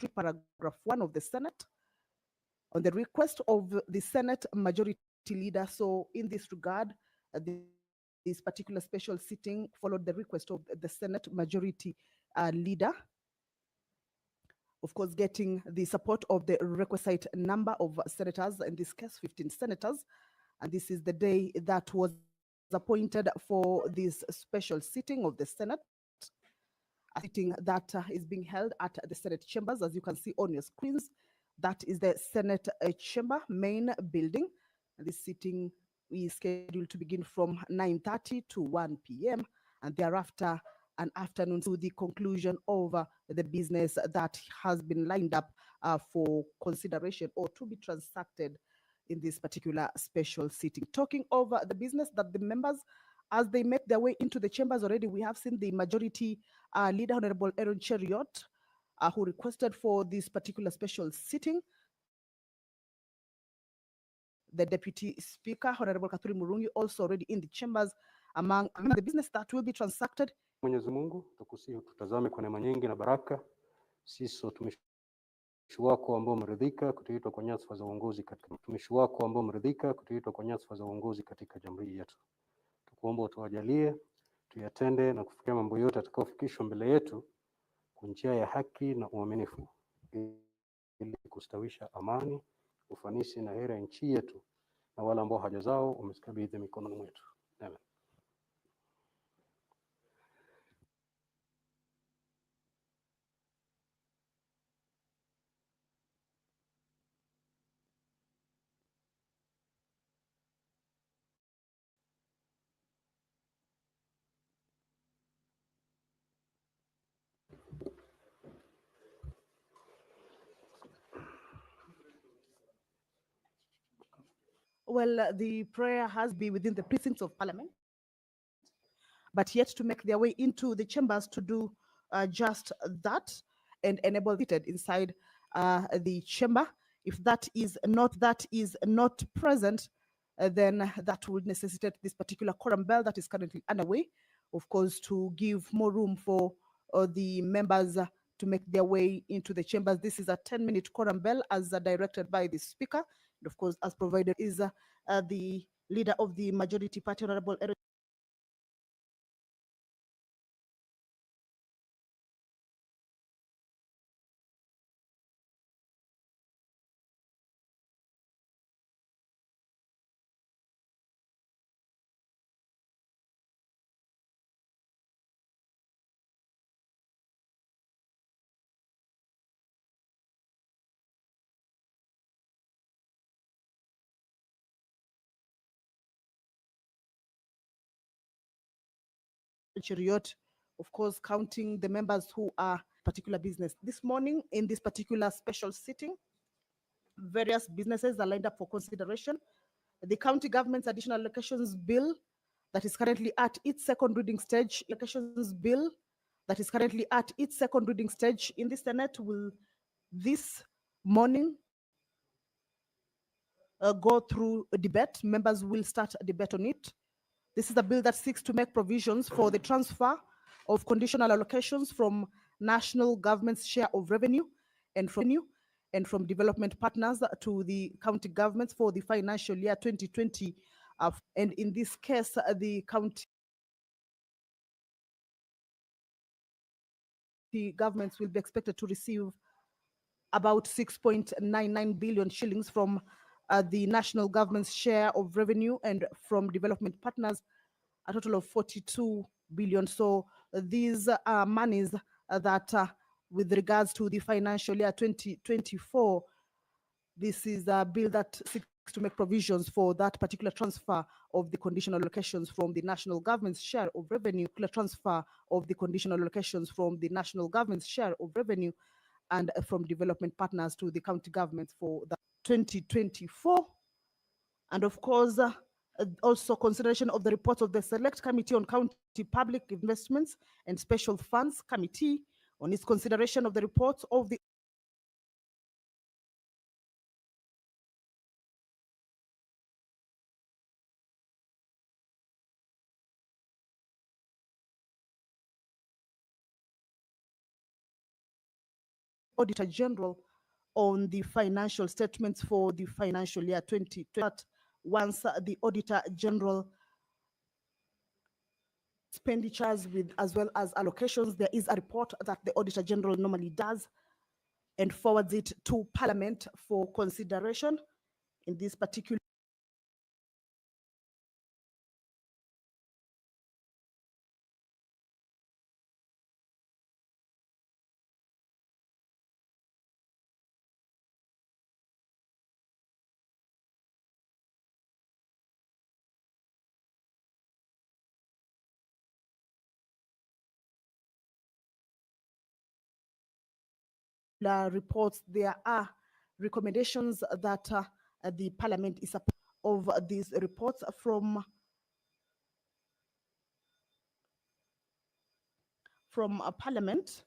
paragraph 1 of the Senate on the request of the Senate Majority Leader. So in this regard, this particular special sitting followed the request of the Senate Majority Leader, of course, getting the support of the requisite number of senators, in this case, 15 senators. And this is the day that was appointed for this special sitting of the Senate, a sitting that is being held at the Senate chambers, as you can see on your screens. That is the Senate chamber main building. And this sitting is scheduled to begin from 9:30 to 1 p.m. and thereafter an afternoon to the conclusion of the business that has been lined up for consideration or to be transacted in this particular special sitting. Talking over the business that the members, as they make their way into the chambers already, we have seen the Majority Leader, Honorable Aaron Cheriot, who requested for this particular special sitting. The Deputy Speaker, Honorable Kathuri Murungi, also already in the chambers. Among the business that will be transacted. Mwenyezi Mungu tukusihi tutazame kwa neema nyingi na baraka. Sisi watumishi wako ambao umeridhika kutuitwa kwa nyadhifa za uongozi katika jamhuri yetu. Tukuomba utuwajalie tuyatende na kufikia mambo yote atakayofikishwa mbele yetu kwa njia ya haki na uaminifu, ili kustawisha amani, ufanisi na heri ya nchi yetu na wale ambao haja zao umezikabidhi mikononi mwetu. Amen. Well, the prayer has been within the precincts of Parliament, but yet to make their way into the chambers to do just that and enable seated inside the chamber. If that is not present, then that would necessitate this particular quorum bell that is currently underway, of course, to give more room for the members to make their way into the chambers. This is a 10-minute quorum bell as directed by the Speaker. And of course, as provided is the Leader of the Majority Party, Honorable Aaron. Cheriot, of course, counting the members who are particular business. This morning, in this particular special sitting, various businesses are lined up for consideration. The County Government's Additional Allocations Bill that is currently at its second reading stage, in the Senate will this morning go through a debate. Members will start a debate on it. This is a bill that seeks to make provisions for the transfer of conditional allocations from national government's share of revenue and from development partners to the county governments for the financial year 2020. And in this case, the county governments will be expected to receive about 6.99 billion shillings from the national government's share of revenue, and from development partners a total of 42 billion. So these are monies that with regards to the financial year 2024, this is a bill that seeks to make provisions for that particular transfer of the conditional allocations from the national government's share of revenue, and from development partners to the county governments for the 2024. And of course, also consideration of the reports of the Select Committee on County Public Investments and Special Funds Committee on its consideration of the reports of the Auditor General on the financial statements for the financial year 2020. Once the Auditor General expenditures with as well as allocations, there is a report that the Auditor General normally does and forwards it to Parliament for consideration. In this particular reports, there are recommendations that the Parliament is of these reports from Parliament.